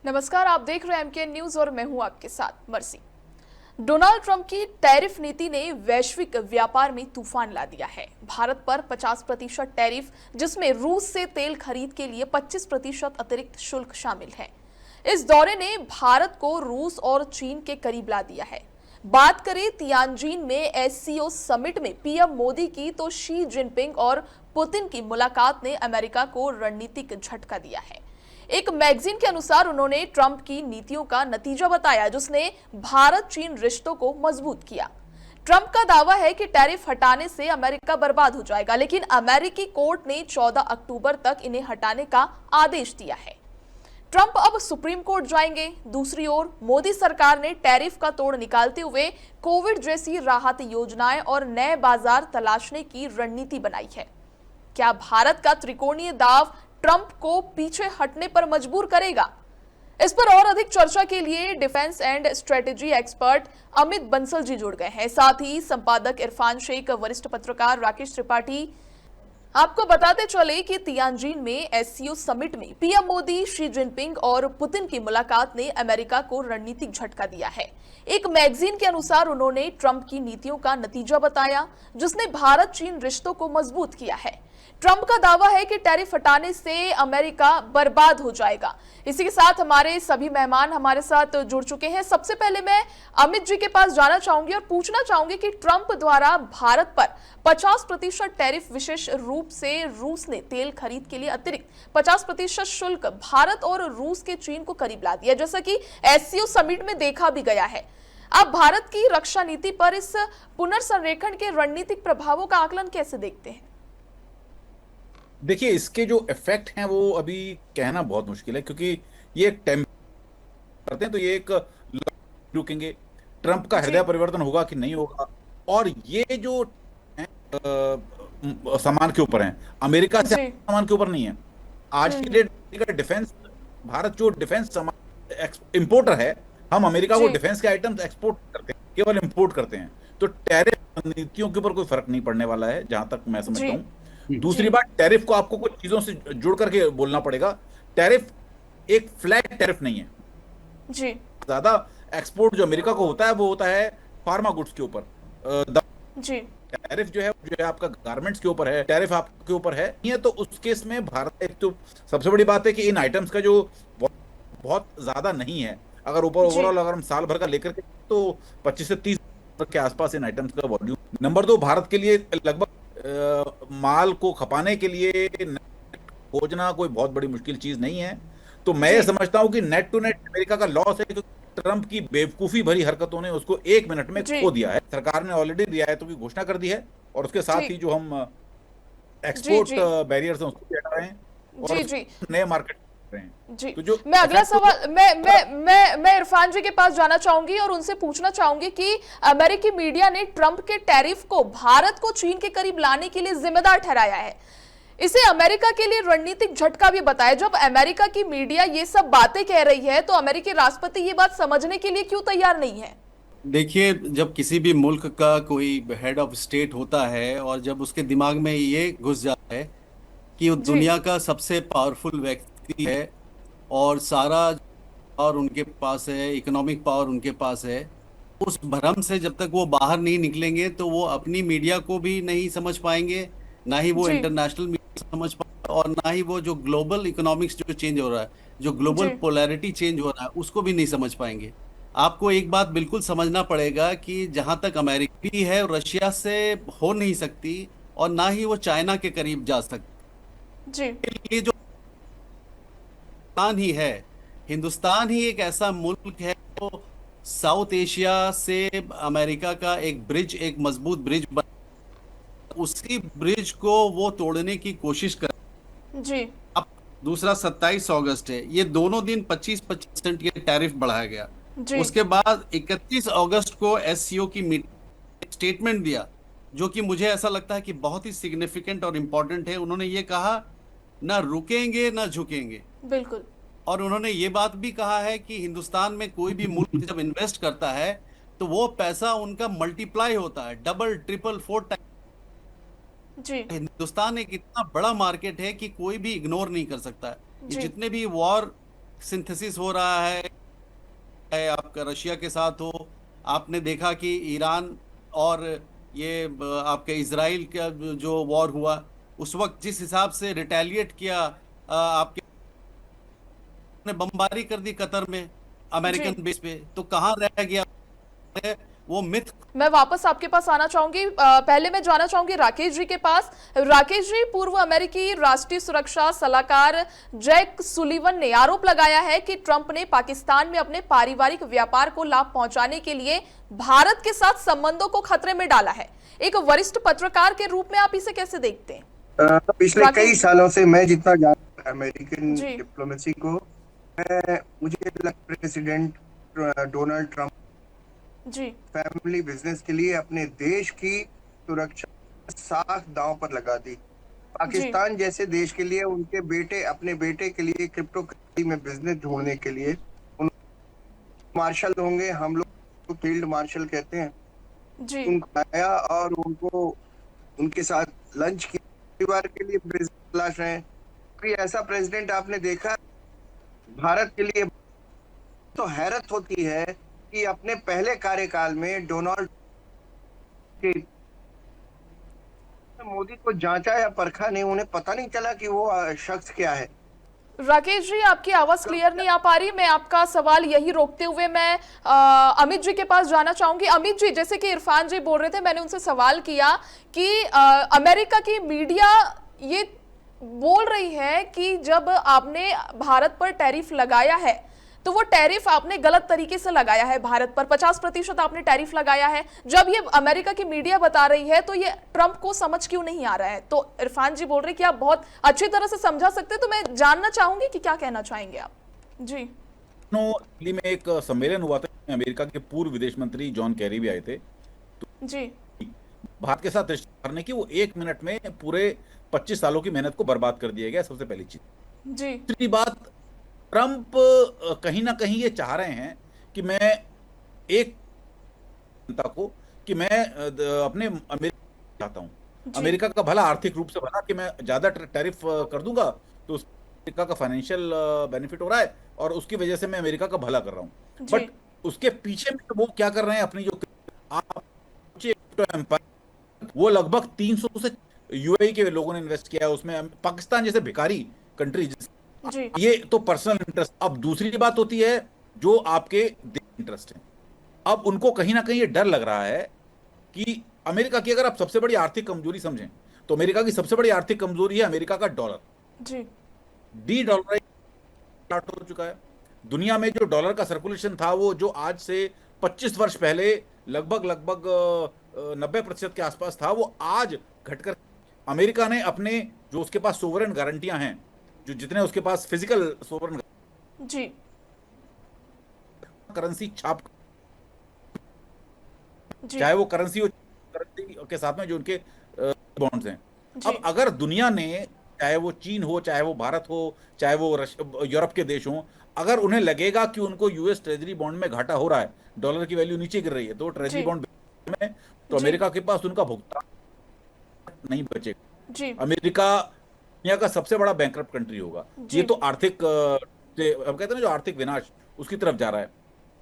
नमस्कार, आप देख रहे हैं एमके न्यूज और मैं हूं आपके साथ मर्सी। डोनाल्ड ट्रंप की टैरिफ नीति ने वैश्विक व्यापार में तूफान ला दिया है। भारत पर 50% टैरिफ, जिसमें रूस से तेल खरीद के लिए 25% अतिरिक्त शुल्क शामिल है। इस दौरे ने भारत को रूस और चीन के करीब ला दिया है। बात करें तियानजिन में एससीओ समिट में पीएम मोदी की, तो शी जिनपिंग और पुतिन की मुलाकात ने अमेरिका को रणनीतिक झटका दिया है। एक मैगजीन के अनुसार उन्होंने ट्रंप की नीतियों का नतीजा बताया, जिसने भारत चीन रिश्तों को मजबूत किया। ट्रंप का दावा है कि टैरिफ हटाने से अमेरिका बर्बाद हो जाएगा, लेकिन अमेरिकी कोर्ट ने 14 अक्टूबर तक इन्हें हटाने का आदेश दिया है। ट्रंप अब सुप्रीम कोर्ट जाएंगे। दूसरी ओर मोदी सरकार ने टैरिफ का तोड़ निकालते हुए कोविड जैसी राहत योजनाएं और नए बाजार तलाशने की रणनीति बनाई है। क्या भारत का त्रिकोणीय दाव ट्रंप को पीछे हटने पर मजबूर करेगा? इस पर और अधिक चर्चा के लिए defence and strategy expert Amit Bansal ji जुड़ गए हैं, साथ ही संपादक इरफान शेख, वरिष्ठ पत्रकार राकेश त्रिपाठी। आपको बताते चले कि तियानजिन में एससीओ समिट में पीएम मोदी, शी जिनपिंग और पुतिन की मुलाकात ने अमेरिका को रणनीतिक झटका दिया है। एक मैगजीन के अनुसार उन्होंने ट्रंप की नीतियों का नतीजा बताया, जिसने भारत चीन रिश्तों को मजबूत किया है। ट्रंप का दावा है कि टैरिफ हटाने से अमेरिका बर्बाद हो जाएगा। इसी के साथ हमारे सभी मेहमान हमारे साथ जुड़ चुके हैं। सबसे पहले मैं अमित जी के पास जाना चाहूंगी और पूछना चाहूंगी कि ट्रंप द्वारा भारत पर 50% टैरिफ, विशेष रूप से रूस ने तेल खरीद के लिए अतिरिक्त 50% शुल्क भारत और रूस के चीन को करीब ला दिया, जैसा कि एससीओ समिट में देखा भी गया है। आप भारत की रक्षा नीति पर इस पुनर्संरेखण के रणनीतिक प्रभावों का आकलन कैसे देखते हैं? देखिए, इसके जो इफेक्ट हैं वो अभी कहना बहुत मुश्किल है, क्योंकि ये एक टेम्प करते हैं तो ये एक रुकेंगे, ट्रंप का हृदय परिवर्तन होगा कि नहीं होगा, और ये जो सामान के ऊपर है, अमेरिका से सामान के ऊपर नहीं है। आज की डेट का डिफेंस, भारत जो डिफेंस सामान इंपोर्टर है, हम अमेरिका को डिफेंस के आइटम्स एक्सपोर्ट करते हैं, केवल इंपोर्ट करते हैं। तो टैरिफ नीतियों के ऊपर कोई फर्क नहीं पड़ने वाला है, जहां तक मैं समझता हूँ। दूसरी बात, टैरिफ को आपको कुछ चीजों से जुड़ करके बोलना पड़ेगा। टैरिफ एक फ्लैट टैरिफ नहीं है जी। ज्यादा एक्सपोर्ट जो अमेरिका को होता है वो होता है फार्मा गुड्स के ऊपर जी। टैरिफ जो है आपका गारमेंट्स के ऊपर है, टैरिफ आपके ऊपर है। ये तो उस केस में भारत, एक तो सबसे बड़ी बात है कि इन आइटम्स का जो बहुत ज्यादा नहीं है, अगर ओवरऑल अगर हम साल भर का लेकर के, तो 25 से 30 के आसपास इन आइटम्स का वॉल्यूम। नंबर 2, भारत के लिए लगभग माल को खपाने के लिए खोजना कोई बहुत बड़ी मुश्किल चीज नहीं है। तो मैं ये समझता हूं कि नेट टू नेट अमेरिका का लॉस है, क्योंकि ट्रंप की बेवकूफी भरी हरकतों ने उसको 1 मिनट में खो दिया है। सरकार ने ऑलरेडी रियायतों की घोषणा कर दी है, और उसके साथ ही जो हम एक्सपोर्ट बैरियर्स हैं उसको भी हटा रहे हैं, और नए मार्केट जी। तो मैं अगला सवाल मैं इरफान जी के पास जाना चाहूंगी और उनसे पूछना चाहूंगी कि अमेरिकी मीडिया ने ट्रंप के टैरिफ को भारत को चीन के करीब लाने के लिए जिम्मेदार ठहराया है। इसे अमेरिका के लिए रणनीतिक झटका भी बताया। जब अमेरिका की मीडिया ये सब बातें कह रही है, तो अमेरिकी राष्ट्रपति ये बात समझने के लिए क्यों तैयार नहीं है? देखिए, जब किसी भी मुल्क का कोई हेड ऑफ स्टेट होता है और जब उसके दिमाग में ये घुस जाता है कि वो दुनिया का सबसे पावरफुल व्यक्ति है और सारा और उनके पास है, इकोनॉमिक पावर उनके पास है, उस भ्रम से जब तक वो बाहर नहीं निकलेंगे तो वो अपनी मीडिया को भी नहीं समझ पाएंगे, ना ही वो इंटरनेशनल मीडिया समझ पाएंगे, और ना ही वो जो ग्लोबल इकोनॉमिक्स जो चेंज हो रहा है, जो ग्लोबल पोलैरिटी चेंज हो रहा है, उसको भी नहीं समझ पाएंगे। आपको एक बात बिल्कुल समझना पड़ेगा कि जहां तक अमेरिका भी है, रशिया से हो नहीं सकती और ना ही वो चाइना के करीब जा सकती जी। ये जो ही है, हिंदुस्तान ही एक ऐसा मुल्क है जो साउथ एशिया से अमेरिका का एक ब्रिज, एक मजबूत ब्रिज उसी ब्रिज को वो तोड़ने की कोशिश कर जी। अब दूसरा 27 अगस्त है, ये दोनों दिन 25% ये टैरिफ बढ़ाया गया। उसके बाद 31 अगस्त को एससीओ की मीटिंग स्टेटमेंट दिया, जो कि मुझे ऐसा लगता है कि बहुत ही सिग्निफिकेंट और इंपॉर्टेंट है। उन्होंने ये कहा, ना रुकेंगे ना झुकेंगे। बिल्कुल। और उन्होंने ये बात भी कहा है कि हिंदुस्तान में कोई भी मुल्क जब इन्वेस्ट करता है तो वो पैसा उनका मल्टीप्लाई होता है, डबल, ट्रिपल, 4 टाइम जी। हिंदुस्तान एक इतना बड़ा मार्केट है कि कोई भी इग्नोर नहीं कर सकता है। जितने भी वॉर सिंथेसिस हो रहा है आपका रशिया के साथ हो। आपने देखा कि ईरान और ये आपके इजराइल का जो वॉर हुआ, उस वक्त जिस हिसाब से रिटेलिएट किया, आपके ने बमबारी कर दी कतर में जी, अमेरिकन बेस पे, तो कहाँ रह गया है वो मिथ। मैं वापस आपके पास आना चाहूंगी। पहले मैं जाना चाहूंगी राकेश जी के पास। राकेश जी, पूर्व अमेरिकी राष्ट्रीय सुरक्षा सलाहकार जैक सुलिवन ने आरोप लगाया है कि ट्रंप ने पाकिस्तान में अपने पारिवारिक व्यापार को लाभ पहुंचाने के लिए भारत के साथ संबंधों को खतरे में डाला है। एक वरिष्ठ पत्रकार के रूप में आप इसे कैसे देखते हैं? पिछले कई राकेश सालों से मैं जितना जानता हूं अमेरिकन जी, डिप्लोमेसी को, मुझे लगता है प्रेसिडेंट डोनाल्ड ट्रंप जी, फैमिली बिजनेस के लिए अपने देश की सुरक्षा साख दांव पर लगा दी। जी, पाकिस्तान जैसे देश के लिए उनके बेटे, अपने बेटे के लिए क्रिप्टो करेंसी में बिजनेस ढूंढने के लिए उन मार्शल होंगे, हम लोग फील्ड मार्शल कहते हैं, जी, उनको आया और उनको उनके साथ लंच किया, परिवार के लिए बिजनेस तलाश रहे हैं। कोई ऐसा प्रेसिडेंट आपने देखा भारत के लिए? तो हैरत होती है कि अपने पहले कार्यकाल में डोनाल्ड के मोदी को जांचा या परखा नहीं, उन्हें पता नहीं चला कि वो शख्स क्या है। राकेश जी, आपकी आवाज क्लियर नहीं आ पा रही। मैं आपका सवाल यही रोकते हुए मैं अमित जी के पास जाना चाहूंगी। अमित जी, जैसे कि इरफान जी बोल रहे थे, मैंने उनसे सवाल किया कि अमेरिका की मीडिया ये बोल रही है कि जब आपने भारत पर टैरिफ लगाया है तो वो टैरिफ आपने गलत तरीके से लगाया है। भारत पर 50% आपने टैरिफ लगाया है। जब ये अमेरिका की मीडिया बता रही है तो ये ट्रंप को समझ क्यों नहीं आ रहा है? तो इरफान जी बोल रहे कि आप बहुत अच्छी तरह से समझा सकते, तो मैं जानना चाहूंगी कि क्या कहना चाहेंगे आप। जी, दिल्ली में एक सम्मेलन हुआ था, अमेरिका के पूर्व विदेश मंत्री जॉन कैरी भी आए थे। जी, भारत के साथ रिश्ते करने की वो 1 मिनट में पूरे 25 सालों की मेहनत को बर्बाद कर दिया गया, सबसे पहली चीज। जी, दूसरी बात, ट्रंप कहीं ना कहीं ये चाह रहे हैं कि मैं एक जनता को कि मैं अपने अमेरिका चाहता हूँ, जी, अमेरिका का भला, आर्थिक रूप से भला, कि मैं ज्यादा टैरिफ कर दूंगा तो अमेरिका का फाइनेंशियल बेनिफिट हो रहा है और उसकी वजह से मैं अमेरिका का भला कर रहा हूँ। जी, बट उसके पीछे में वो क्या कर रहे हैं, अपनी जो आप एम्पायर, वो लगभग 300 से यूएई के लोगों ने इन्वेस्ट किया है उसमें, पाकिस्तान जैसे भिखारी कंट्री। जी, ये तो पर्सनल इंटरेस्ट। अब दूसरी बात होती है जो आपके इंटरेस्ट है। अब उनको कहीं ना कहीं ये डर लग रहा है कि अमेरिका की, अगर आप सबसे बड़ी आर्थिक कमजोरी समझें तो अमेरिका की सबसे बड़ी आर्थिक कमजोरी है अमेरिका का डॉलर। जी, डी डॉलर स्टार्ट हो चुका है। दुनिया में जो डॉलर का सर्कुलेशन था, वो जो आज से 25 वर्ष पहले लगभग लगभग 90% के आसपास था, वो आज घटकर अमेरिका ने अपने जो उसके पास सोवरेन गारंटियां हैं, जो जितने उसके पास फिजिकल सोवरेन जी, करेंसी छाप, जी, चाहे वो करेंसी हो, करेंसी के साथ में जो उनके बॉन्ड्स हैं। जी, अब अगर दुनिया ने, चाहे वो चीन हो, चाहे वो भारत हो, चाहे वो यूरोप के देश हो, अगर उन्हें लगेगा कि उनको यूएस ट्रेजरी बॉन्ड में घाटा हो रहा है, डॉलर की वैल्यू नीचे गिर रही है, तो ट्रेजरी जी, बॉन्ड में, तो जी, अमेरिका के पास उनका भुगतान नहीं बचेगा। जी, अमेरिका दुनिया का सबसे बड़ा बैंकरप्ट कंट्री होगा। ये जी, तो आर्थिक अब कहते हैं ना, जो आर्थिक विनाश उसकी तरफ जा रहा है।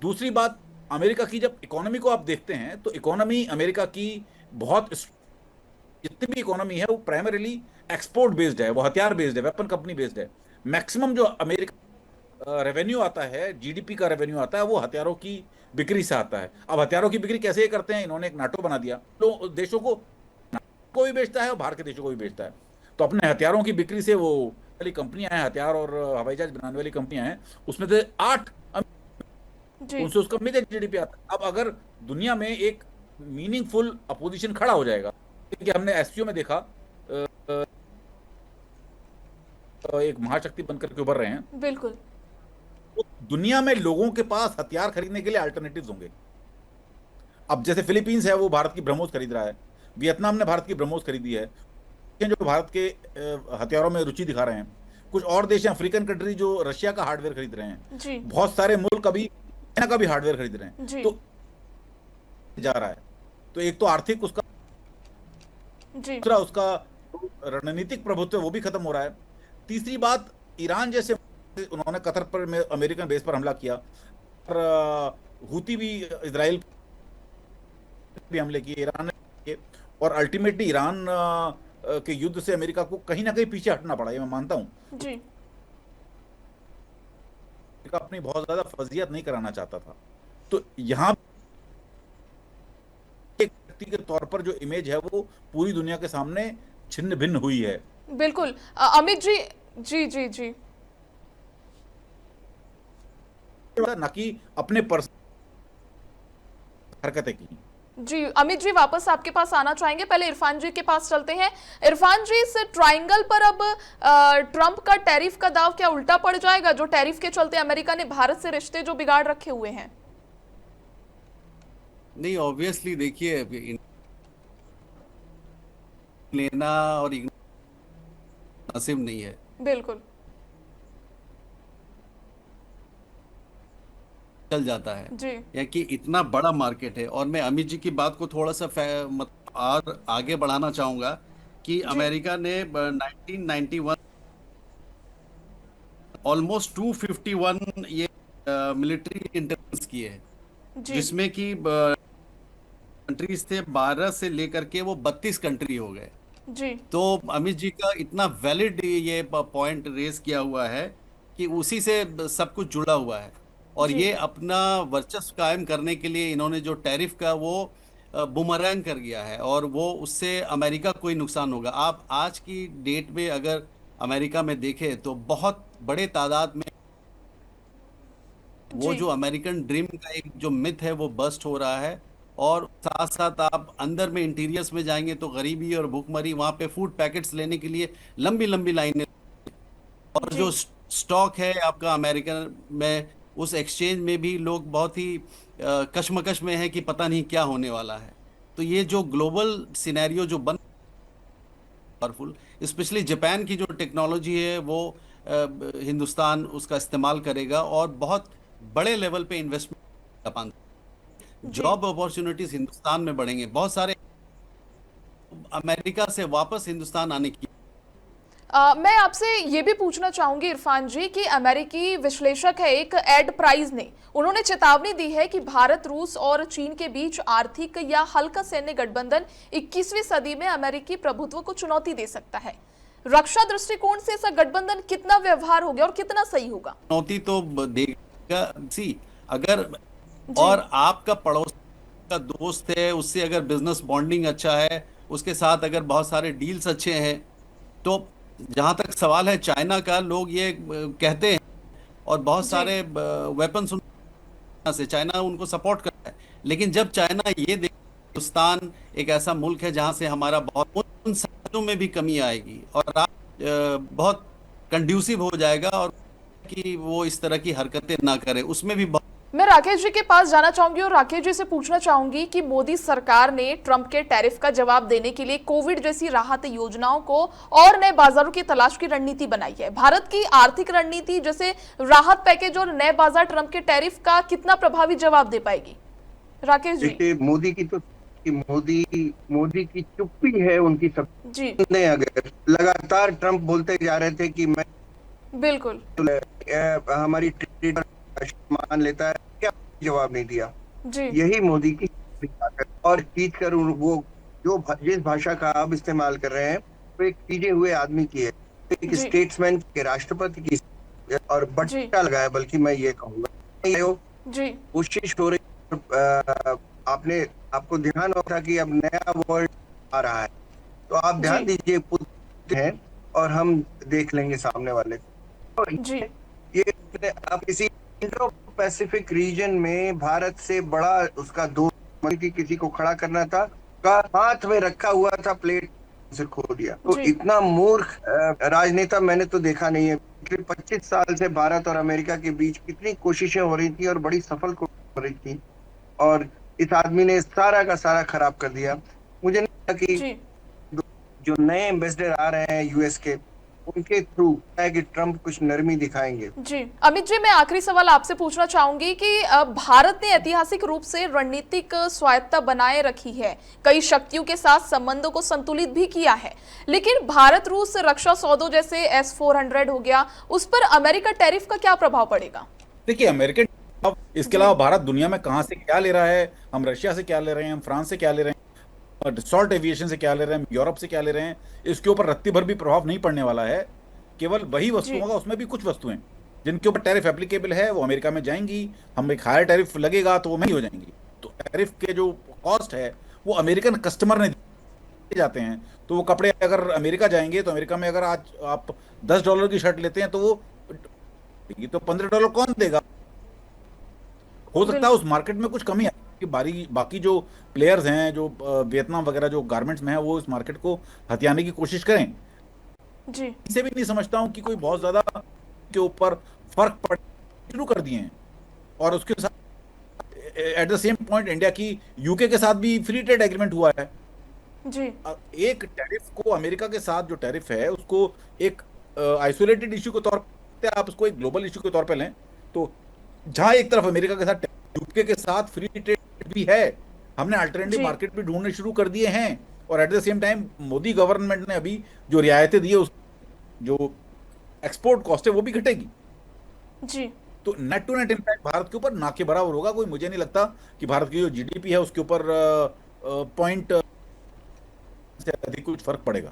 दूसरी बात, अमेरिका की जब इकोनॉमी को आप देखते हैं तो इकोनॉमी अमेरिका की बहुत, जितनी भी इकोनॉमी है वो प्राइमरीली एक्सपोर्ट बेस्ड है, वो हथियार बेस्ड है, वेपन कंपनी बेस्ड है। मैक्सिमम जो अमेरिका रेवेन्यू आता है, जीडीपी का रेवेन्यू आता है, वो हथियारों की बिक्री से आता है। अब हथियारों की बिक्री कैसे करते हैं, इन्होंने एक नाटो बना दिया, तो देशों को भी बेचता है और बाहर के देशों को भी बेचता है। तो अपने हथियारों की बिक्री से, वो वाली कंपनियां हैं, हथियार और हवाई जहाज बनाने वाली कंपनियां हैं, उसमें से 8, जी, उनसे उसका मेजर जीडीपी आता है। अब अगर दुनिया में एक मीनिंगफुल अपोजिशन खड़ा हो जाएगा, कि हमने एससीओ में देखा, एक महाशक्ति बनकर के उभर रहे हैं, बिल्कुल, तो दुनिया में लोगों के पास हथियार खरीदने के लिए अल्टरनेटिव्स होंगे। अब जैसे फिलीपींस है, वो भारत की ब्रह्मोस खरीद रहा है, वियतनाम ने भारत की ब्रह्मोस खरीदी है, जो भारत के हथियारों में रुचि दिखा रहे हैं। कुछ और देश हैं, अफ्रीकन कंट्री, जो रशिया का हार्डवेयर खरीद रहे हैं। जी, बहुत सारे मुल्क अभी चाइना का भी हार्डवेयर खरीद रहे हैं। जी, तो जा रहा है, तो एक तो आर्थिक उसका, जी, दूसरा उसका रणनीतिक प्रभुत्व वो भी खत्म हो रहा है। तीसरी बात, ईरान जैसे उन्होंने कतर पर अमेरिकन बेस पर हमला किया और हूती भी इजराइल भी हमले किए, ईरान ने किए, और अल्टीमेटली ईरान के युद्ध से अमेरिका को कहीं ना कहीं पीछे हटना पड़ा, ये मैं मानता हूं। जी अमेरिका अपनी बहुत ज्यादा फजीहत नहीं कराना चाहता था। तो यहाँ एक व्यक्ति के तौर पर जो इमेज है वो पूरी दुनिया के सामने छिन्न भिन्न हुई है। बिल्कुल। अमित जी, जी जी जी ना कि अपने पर्सनल हरकतें की। जी, अमित जी वापस आपके पास आना चाहेंगे, पहले इरफान जी के पास चलते हैं। इरफान जी, इस ट्रायंगल पर अब ट्रंप का टैरिफ का दाव क्या उल्टा पड़ जाएगा, जो टैरिफ के चलते अमेरिका ने भारत से रिश्ते जो बिगाड़ रखे हुए हैं? नहीं, ऑब्वियसली देखिए, लेना और मुनासिब नहीं है। बिल्कुल चल जाता है जी या कि इतना बड़ा मार्केट है। और मैं अमित जी की बात को थोड़ा सा और आगे बढ़ाना चाहूंगा कि अमेरिका ने 1991 ऑलमोस्ट 251 ये मिलिट्री इंटरवेंस किए हैं, जी जिसमें कि कंट्रीज थे 12 से लेकर के वो 32 कंट्री हो गए। जी तो अमित जी का इतना वैलिड ये पॉइंट रेज किया हुआ है कि उसी से सब कुछ जुड़ा हुआ है। और जी ये अपना वर्चस्व कायम करने के लिए इन्होंने जो टैरिफ का वो बुमरैंग कर गया है, और वो उससे अमेरिका को ही नुकसान होगा। आप आज की डेट में अगर अमेरिका में देखें तो बहुत बड़े तादाद में वो जी जो अमेरिकन ड्रीम का एक जो मिथ है वो बस्ट हो रहा है। और साथ साथ आप अंदर में इंटीरियर्स में जाएंगे तो गरीबी और भूखमरी, वहां पे फूड पैकेट्स लेने के लिए लंबी लंबी लाइनें, और जी जो स्टॉक है आपका अमेरिकन में, उस एक्सचेंज में भी लोग बहुत ही कशमकश में है कि पता नहीं क्या होने वाला है। तो ये जो ग्लोबल सिनेरियो जो बन पावरफुल, स्पेशली जापान की जो टेक्नोलॉजी है वो हिंदुस्तान उसका इस्तेमाल करेगा और बहुत बड़े लेवल पे इन्वेस्टमेंट, जापान जी जॉब अपॉर्चुनिटीज हिंदुस्तान में बढ़ेंगे, बहुत सारे अमेरिका से वापस हिंदुस्तान आने की। मैं आपसे ये भी पूछना चाहूंगी इरफान जी कि अमेरिकी विश्लेषक है एक एड प्राइस ने, उन्होंने चेतावनी दी है कि भारत, रूस और चीन के बीच आर्थिक या हल्का सैन्य गठबंधन 21वीं सदी में अमेरिकी प्रभुत्व को चुनौती दे सकता है। रक्षा दृष्टिकोण से ऐसा गठबंधन कितना व्यवहार हो गया और कितना सही होगा? चुनौती तो देगा सी, अगर जी और आपका पड़ोस का दोस्त है, उससे अगर बिजनेस बॉन्डिंग अच्छा है, उसके साथ अगर बहुत सारे डील्स अच्छे हैं, तो जहां तक सवाल है चाइना का, लोग ये कहते हैं और बहुत जी सारे वेपन्स से चाइना उनको सपोर्ट करता है। लेकिन जब चाइना ये देखे हिंदुस्तान एक ऐसा मुल्क है जहां से हमारा बहुत, उन साधनों में भी कमी आएगी और आप बहुत कंड्यूसिव हो जाएगा, और कि वो इस तरह की हरकतें ना करे, उसमें भी बहुत। मैं राकेश जी के पास जाना चाहूंगी और राकेश जी से पूछना चाहूंगी कि मोदी सरकार ने ट्रंप के टैरिफ का जवाब देने के लिए कोविड जैसी राहत योजनाओं को और नए बाजारों की तलाश की रणनीति बनाई है। भारत की आर्थिक रणनीति जैसे राहत पैकेज और नए बाजार ट्रंप के टैरिफ का कितना प्रभावी जवाब दे पाएगी? राकेश जी। देखिए, मोदी की चुप्पी है उनकी सब। जी नहीं, अगर लगातार ट्रंप बोलते जा रहे थे कि मैं बिल्कुल हमारी ट्रेड मान लेता है, क्या जवाब नहीं दिया। जी यही मोदी की ताकत। और खींच कर वो जो जिस भाषा का आप इस्तेमाल कर रहे हैं वो एक खींचे हुए आदमी की है, एक जी स्टेट्समैन के, राष्ट्रपति की, और जी बट्टा लगाया, बल्कि मैं ये कहूंगा जी कोशिश हो रही। आपको ध्यान होता कि अब नया वर्ड आ रहा है, तो आप ध्यान जी दीजिए, पुत्र हैं और हम देख लेंगे सामने वाले को। जी ये अब किसी इंडो पैसिफिक रीजन में भारत से बड़ा उसका दोस्त किसी को खड़ा करना था, का हाथ में रखा हुआ था प्लेट से खो दिया। तो जी इतना मूर्ख राजनेता मैंने तो देखा नहीं है। पिछले 25 साल से भारत और अमेरिका के बीच कितनी कोशिशें हो रही थी और बड़ी सफल हो रही थी, और इस आदमी ने सारा का सारा खराब कर दिया। मुझे नहीं लगता कि जी जो नए एम्बेसडर आ रहे हैं यूएस के, उनके थ्रू है कि ट्रंप कुछ नरमी दिखाएंगे। जी अमित जी, मैं आखिरी सवाल आपसे पूछना चाहूंगी कि भारत ने ऐतिहासिक रूप से रणनीतिक स्वायत्तता बनाए रखी है, कई शक्तियों के साथ संबंधों को संतुलित भी किया है, लेकिन भारत रूस रक्षा सौदों जैसे S-400 हो गया, उस पर अमेरिका टैरिफ का क्या प्रभाव पड़ेगा? देखिए, अमेरिकन, इसके अलावा भारत दुनिया में कहां से क्या ले रहा है, हम रशिया से क्या ले रहे हैं, हम फ्रांस से क्या ले रहे हैं, डसॉल्ट एविएशन से क्या ले रहे हैं, यूरोप से क्या ले रहे हैं, इसके ऊपर रत्ती भर भी प्रभाव नहीं पड़ने वाला है। केवल वही वस्तुओं का, उसमें भी कुछ वस्तुएं जिनके ऊपर टैरिफ एप्लीकेबल है वो अमेरिका में जाएंगी, हम एक हायर टैरिफ लगेगा तो वो महंगी हो जाएंगी। तो टैरिफ के जो कॉस्ट है वो अमेरिकन कस्टमर ने दिए जाते हैं। तो वो कपड़े अगर अमेरिका जाएंगे तो अमेरिका में अगर आज आप $10 की शर्ट लेते हैं तो वो तो $15 कौन देगा? हो सकता है उस मार्केट में कुछ कमी है कि बाकी जो प्लेयर्स हैं, जो वियतनाम वगैरह जो गारमेंट्स में है, वो इस मार्केट को हथियाने की कोशिश करें। जी इसे भी नहीं समझता हूं कि कोई बहुत ज्यादा के ऊपर फर्क पड़ शुरू कर दिए हैं। और उसके साथ at the same point India की यूके के साथ भी फ्री ट्रेड एग्रीमेंट हुआ है। जी एक टैरिफ को, अमेरिका के साथ जो टैरिफ है उसको एक आइसोलेटेड इश्यू के तौर पे आप उसको एक ग्लोबल इश्यू के तौर पे लें, तो जहां एक तरफ अमेरिका के साथ, यूके के साथ फ्री ट्रेड भी है, हमने अल्टरनेटिव मार्केट भी ढूंढने शुरू कर दिए हैं। और at the same time Modi government ने अभी जो रियायतें दी है, उस जो एक्सपोर्ट कॉस्ट है वो भी घटेगी। जी तो net to net impact Bharat के ऊपर ना के बराबर होगा। कोई, मुझे नहीं लगता कि भारत की जो जीडीपी है उसके ऊपर पॉइंट से अधिक कुछ फर्क पड़ेगा।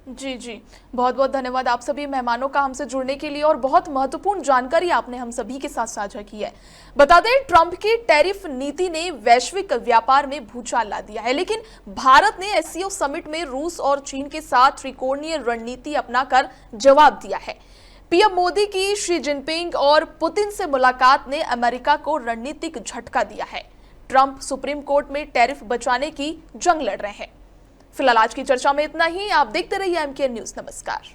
जी जी, बहुत बहुत धन्यवाद आप सभी मेहमानों का हमसे जुड़ने के लिए, और बहुत महत्वपूर्ण जानकारी आपने हम सभी के साथ साझा की है। बता दें, ट्रंप की टैरिफ नीति ने वैश्विक व्यापार में भूचाल ला दिया है, लेकिन भारत ने एससीओ समिट में रूस और चीन के साथ त्रिकोणीय रणनीति अपनाकर जवाब दिया है। पीएम मोदी की शी जिनपिंग और पुतिन से मुलाकात ने अमेरिका को रणनीतिक झटका दिया है। ट्रंप सुप्रीम कोर्ट में टैरिफ बचाने की जंग लड़ रहे हैं। फिलहाल आज की चर्चा में इतना ही। आप देखते रहिए एमकेएन न्यूज। नमस्कार।